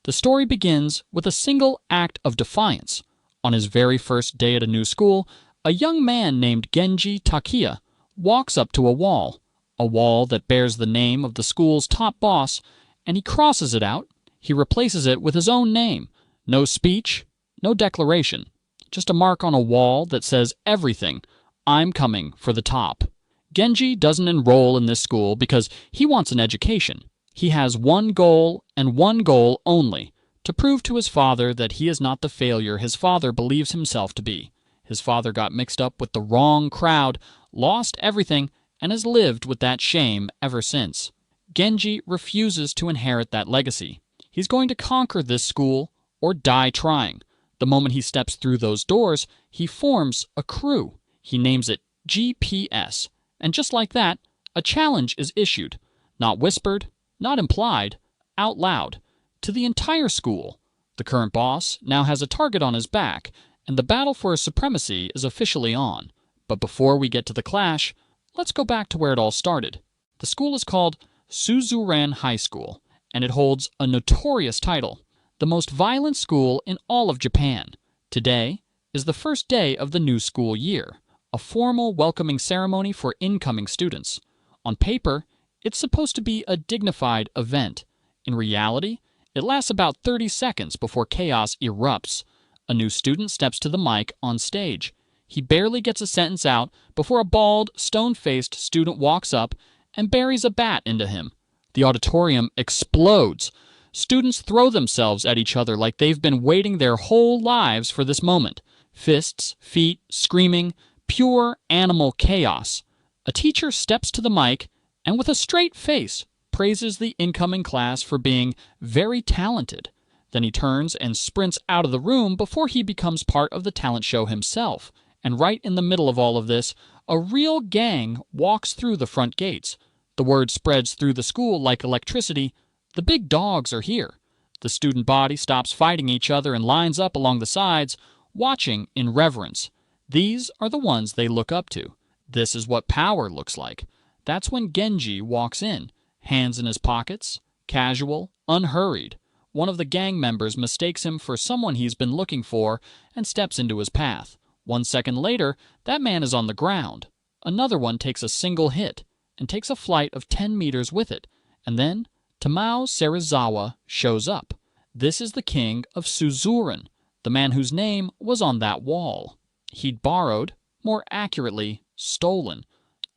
The story begins with a single act of defiance. On his very first day at a new school, a young man named Genji Takiya walks up to a wall that bears the name of the school's top boss, and he crosses it out. He replaces it with his own name. No speech, no declaration, just a mark on a wall that says everything. I'm coming for the top. Genji doesn't enroll in this school because he wants an education. He has one goal and one goal only, to prove to his father that he is not the failure his father believes himself to be. His father got mixed up with the wrong crowd, lost everything, and has lived with that shame ever since. Genji refuses to inherit that legacy. He's going to conquer this school or die trying. The moment he steps through those doors, he forms a crew. He names it GPS. And just like that, a challenge is issued. Not whispered, not implied, out loud, to the entire school. The current boss now has a target on his back, and the battle for his supremacy is officially on. But before we get to the clash, let's go back to where it all started. The school is called Suzuran High School, and it holds a notorious title, the most violent school in all of Japan. Today is the first day of the new school year, a formal welcoming ceremony for incoming students. On paper, it's supposed to be a dignified event. In reality, it lasts about 30 seconds before chaos erupts. A new student steps to the mic on stage. He barely gets a sentence out before a bald, stone-faced student walks up and buries a bat into him. The auditorium explodes. Students throw themselves at each other like they've been waiting their whole lives for this moment. Fists, feet, screaming, pure animal chaos. A teacher steps to the mic and with a straight face praises the incoming class for being very talented. Then he turns and sprints out of the room before he becomes part of the talent show himself. And right in the middle of all of this, a real gang walks through the front gates. The word spreads through the school like electricity. The big dogs are here. The student body stops fighting each other and lines up along the sides, watching in reverence. These are the ones they look up to. This is what power looks like. That's when Genji walks in, hands in his pockets, casual, unhurried. One of the gang members mistakes him for someone he's been looking for and steps into his path. 1 second later, that man is on the ground. Another one takes a single hit and takes a flight of 10 meters with it. And then Tamao Serizawa shows up. This is the king of Suzuran, the man whose name was on that wall. He'd borrowed, more accurately, stolen,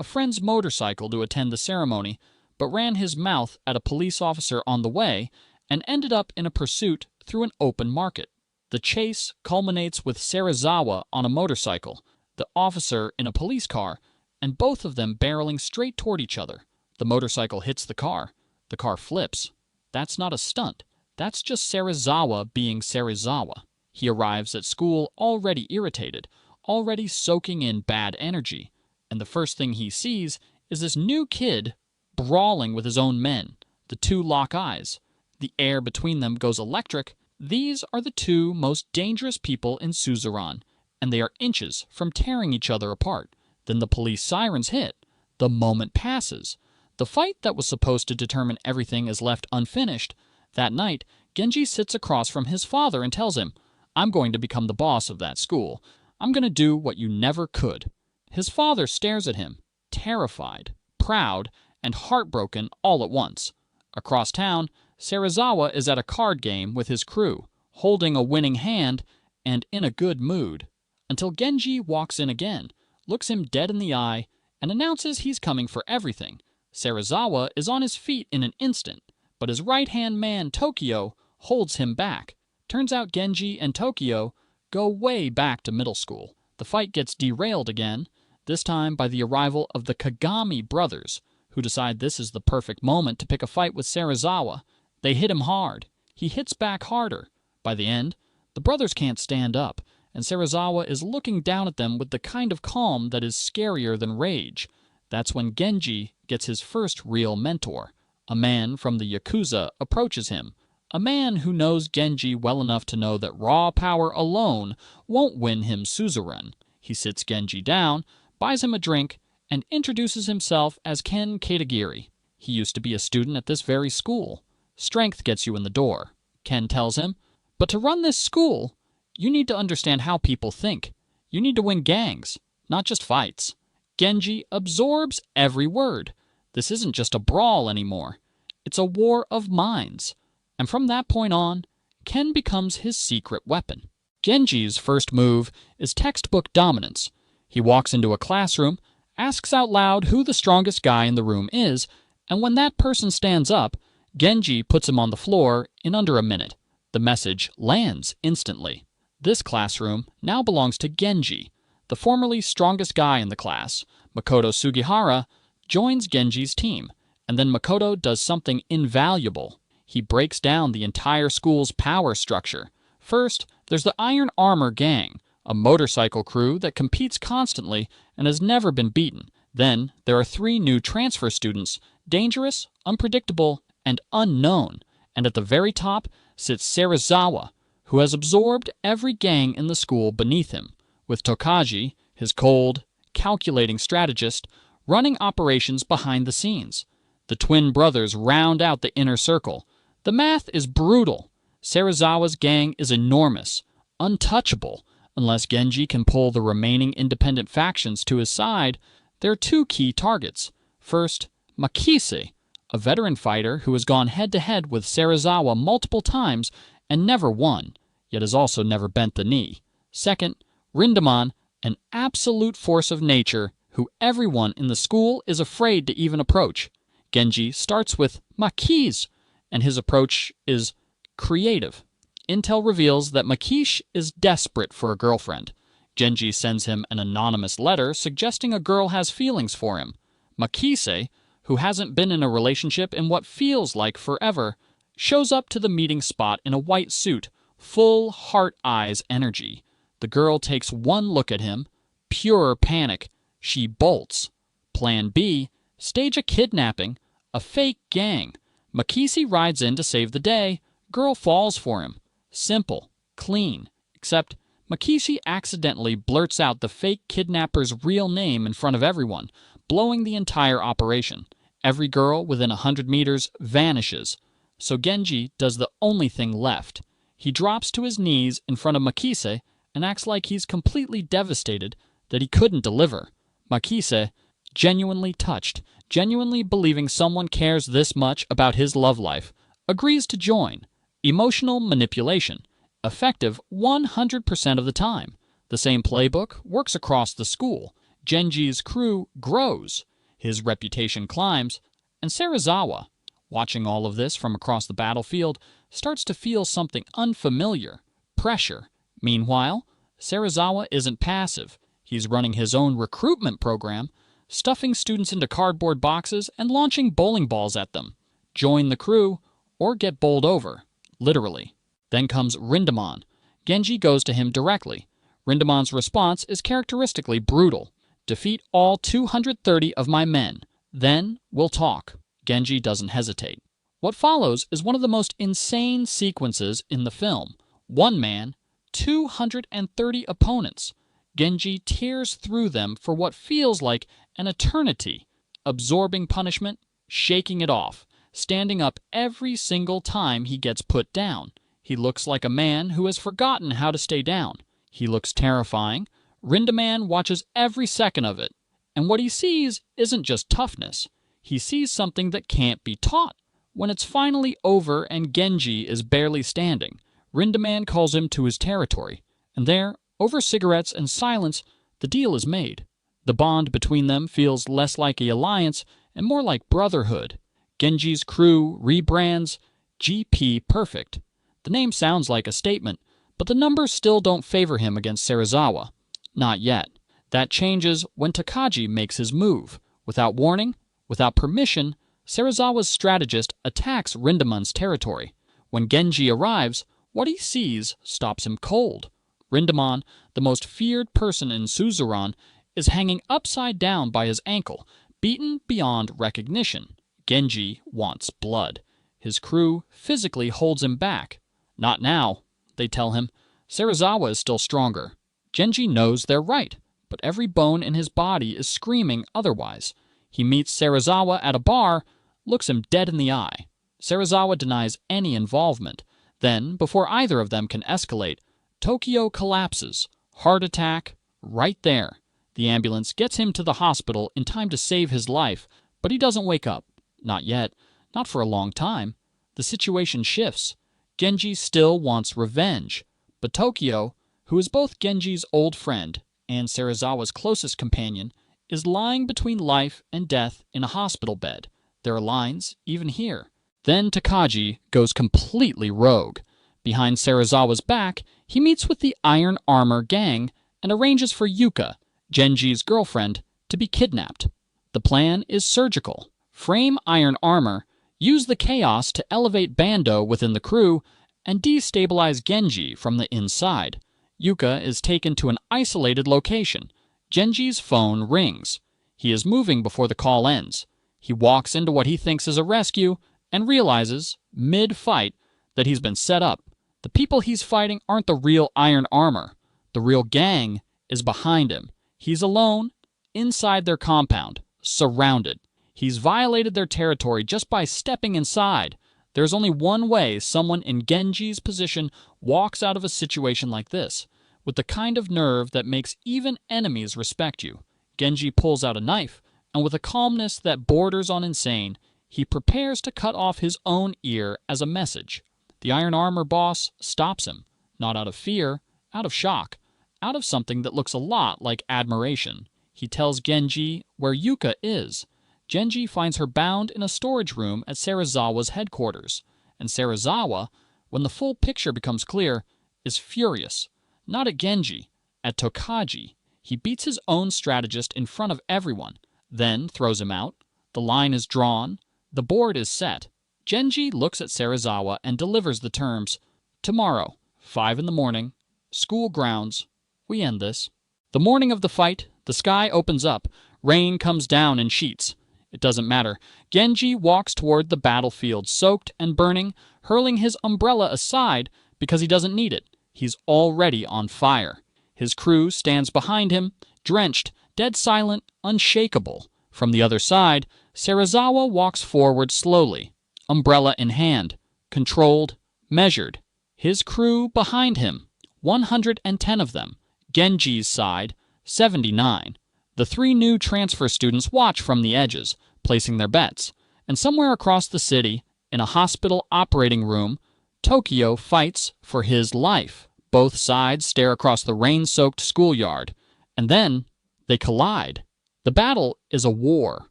a friend's motorcycle to attend the ceremony, but ran his mouth at a police officer on the way and ended up in a pursuit through an open market. The chase culminates with Serizawa on a motorcycle, the officer in a police car, and both of them barreling straight toward each other. The motorcycle hits the car. The car flips. That's not a stunt. That's just Serizawa being Serizawa. He arrives at school already irritated, already soaking in bad energy. And the first thing he sees is this new kid brawling with his own men. The two lock eyes. The air between them goes electric. These are the two most dangerous people in Suzuran, and they are inches from tearing each other apart. Then the police sirens hit. The moment passes. The fight that was supposed to determine everything is left unfinished. That night, Genji sits across from his father and tells him, "I'm going to become the boss of that school. I'm going to do what you never could." His father stares at him, terrified, proud, and heartbroken all at once. Across town, Serizawa is at a card game with his crew, holding a winning hand and in a good mood, until Genji walks in again, looks him dead in the eye, and announces he's coming for everything. Serizawa is on his feet in an instant, but his right-hand man, Tokyo, holds him back. Turns out Genji and Tokyo go way back to middle school. The fight gets derailed again, this time by the arrival of the Kagami brothers, who decide this is the perfect moment to pick a fight with Serizawa. They hit him hard. He hits back harder. By the end, the brothers can't stand up, and Serizawa is looking down at them with the kind of calm that is scarier than rage. That's when Genji gets his first real mentor. A man from the Yakuza approaches him. A man who knows Genji well enough to know that raw power alone won't win him Suzuran. He sits Genji down, buys him a drink, and introduces himself as Ken Katagiri. He used to be a student at this very school. Strength gets you in the door. Ken tells him. But to run this school, you need to understand how people think. You need to win gangs, not just fights. Genji absorbs every word. This isn't just a brawl anymore. It's a war of minds. And from that point on, Ken becomes his secret weapon. Genji's first move is textbook dominance. He walks into a classroom, asks out loud who the strongest guy in the room is, and when that person stands up, Genji puts him on the floor in under a minute. The message lands instantly. This classroom now belongs to Genji. The formerly strongest guy in the class, Makoto Sugihara, joins Genji's team, and then Makoto does something invaluable. He breaks down the entire school's power structure. First, there's the Iron Armor Gang, a motorcycle crew that competes constantly and has never been beaten. Then, there are 3 new transfer students, dangerous, unpredictable, and unknown. And at the very top sits Serizawa, who has absorbed every gang in the school beneath him, with Tokaji, his cold, calculating strategist, running operations behind the scenes. The twin brothers round out the inner circle. The math is brutal. Serizawa's gang is enormous, untouchable. Unless Genji can pull the remaining independent factions to his side, there are 2 key targets. First, Makise, a veteran fighter who has gone head-to-head with Serizawa multiple times and never won, yet has also never bent the knee. Second, Rindaman, an absolute force of nature who everyone in the school is afraid to even approach. Genji starts with Makise, and his approach is creative. Intel reveals that Makish is desperate for a girlfriend. Genji sends him an anonymous letter suggesting a girl has feelings for him. Makise, who hasn't been in a relationship in what feels like forever, shows up to the meeting spot in a white suit, full heart-eyes energy. The girl takes one look at him. Pure panic. She bolts. Plan B, stage a kidnapping, a fake gang. Makise rides in to save the day. Girl falls for him. Simple, clean, except Makise accidentally blurts out the fake kidnapper's real name in front of everyone, blowing the entire operation. Every girl within 100 meters vanishes. So Genji does the only thing left. He drops to his knees in front of Makise and acts like he's completely devastated that he couldn't deliver. Makise, genuinely touched, genuinely believing someone cares this much about his love life, agrees to join. Emotional manipulation. Effective 100% of the time. The same playbook works across the school. Genji's crew grows. His reputation climbs. And Serizawa, watching all of this from across the battlefield, starts to feel something unfamiliar. Pressure. Meanwhile, Serizawa isn't passive. He's running his own recruitment program, stuffing students into cardboard boxes and launching bowling balls at them. Join the crew or get bowled over. Literally. Then comes Rindaman. Genji goes to him directly. Rindaman's response is characteristically brutal. Defeat all 230 of my men. Then we'll talk. Genji doesn't hesitate. What follows is one of the most insane sequences in the film. One man, 230 opponents. Genji tears through them for what feels like an eternity, absorbing punishment, shaking it off, standing up every single time he gets put down. He looks like a man who has forgotten how to stay down. He looks terrifying. Rindaman watches every second of it. And what he sees isn't just toughness. He sees something that can't be taught. When it's finally over and Genji is barely standing, Rindaman calls him to his territory. And there, over cigarettes and silence, the deal is made. The bond between them feels less like an alliance and more like brotherhood. Genji's crew rebrands GP Perfect. The name sounds like a statement, but the numbers still don't favor him against Serizawa. Not yet. That changes when Tokaji makes his move. Without warning, without permission, Serizawa's strategist attacks Rindaman's territory. When Genji arrives, what he sees stops him cold. Rindaman, the most feared person in Suzuran, is hanging upside down by his ankle, beaten beyond recognition. Genji wants blood. His crew physically holds him back. Not now, they tell him. Serizawa is still stronger. Genji knows they're right, but every bone in his body is screaming otherwise. He meets Serizawa at a bar, looks him dead in the eye. Serizawa denies any involvement. Then, before either of them can escalate, Tokyo collapses. Heart attack, right there. The ambulance gets him to the hospital in time to save his life, but he doesn't wake up. Not yet. Not for a long time. The situation shifts. Genji still wants revenge. But Tokyo, who is both Genji's old friend and Serizawa's closest companion, is lying between life and death in a hospital bed. There are lines, even here. Then Takagi goes completely rogue. Behind Serizawa's back, he meets with the Iron Armor gang and arranges for Yuka, Genji's girlfriend, to be kidnapped. The plan is surgical. Frame Iron Armor, use the chaos to elevate Bando within the crew, and destabilize Genji from the inside. Yuka is taken to an isolated location. Genji's phone rings. He is moving before the call ends. He walks into what he thinks is a rescue and realizes, mid-fight, that he's been set up. The people he's fighting aren't the real Iron Armor. The real gang is behind him. He's alone, inside their compound, surrounded. He's violated their territory just by stepping inside. There's only one way someone in Genji's position walks out of a situation like this, with the kind of nerve that makes even enemies respect you. Genji pulls out a knife, and with a calmness that borders on insane, he prepares to cut off his own ear as a message. The Iron Armor boss stops him, not out of fear, out of shock, out of something that looks a lot like admiration. He tells Genji where Yuka is. Genji finds her bound in a storage room at Serizawa's headquarters, and Serizawa, when the full picture becomes clear, is furious. Not at Genji, at Tokaji. He beats his own strategist in front of everyone, then throws him out. The line is drawn. The board is set. Genji looks at Serizawa and delivers the terms. Tomorrow, 5 in the morning, school grounds. We end this. The morning of the fight, the sky opens up. Rain comes down in sheets. It doesn't matter. Genji walks toward the battlefield, soaked and burning, hurling his umbrella aside because he doesn't need it. He's already on fire. His crew stands behind him, drenched, dead silent, unshakable. From the other side, Serizawa walks forward slowly, umbrella in hand, controlled, measured. His crew behind him, 110 of them. Genji's side, 79. The 3 new transfer students watch from the edges, placing their bets. And somewhere across the city, in a hospital operating room, Tokyo fights for his life. Both sides stare across the rain-soaked schoolyard. And then they collide. The battle is a war.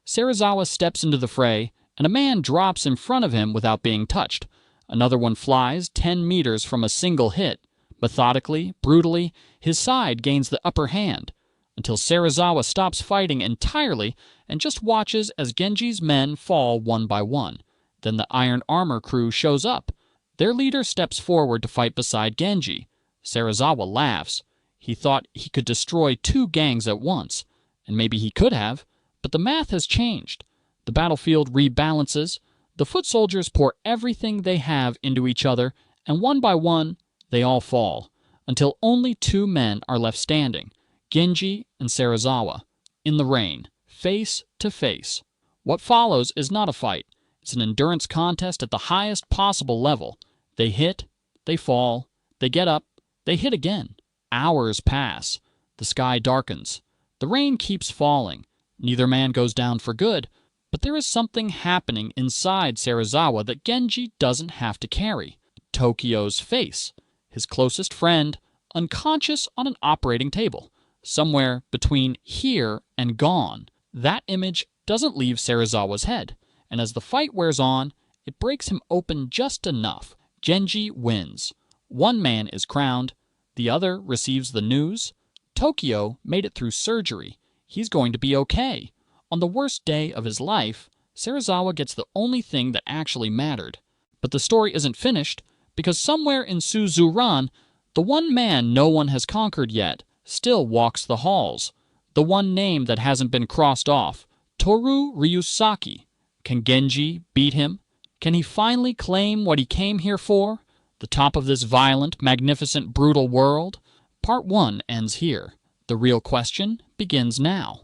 Serizawa steps into the fray, and a man drops in front of him without being touched. Another one flies 10 meters from a single hit. Methodically, brutally, his side gains the upper hand, until Serizawa stops fighting entirely and just watches as Genji's men fall one by one. Then the Iron Armor crew shows up. Their leader steps forward to fight beside Genji. Serizawa laughs. He thought he could destroy 2 gangs at once, and maybe he could have, but the math has changed. The battlefield rebalances. The foot soldiers pour everything they have into each other, and one by one, they all fall, until only 2 men are left standing, Genji and Serizawa, in the rain, face to face. What follows is not a fight. It's an endurance contest at the highest possible level. They hit, they fall, they get up, they hit again. Hours pass. The sky darkens. The rain keeps falling. Neither man goes down for good, but there is something happening inside Serizawa that Genji doesn't have to carry. Tokyo's face, his closest friend, unconscious on an operating table, somewhere between here and gone. That image doesn't leave Serizawa's head, and as the fight wears on, it breaks him open just enough. Genji wins. One man is crowned, the other receives the news. Tokyo made it through surgery. He's going to be okay. On the worst day of his life, Serizawa gets the only thing that actually mattered. But the story isn't finished, because somewhere in Suzuran, the one man no one has conquered yet still walks the halls. The one name that hasn't been crossed off, Toru Ryusaki. Can Genji beat him? Can he finally claim what he came here for? The top of this violent, magnificent, brutal world? Part 1 ends here. The real question begins now.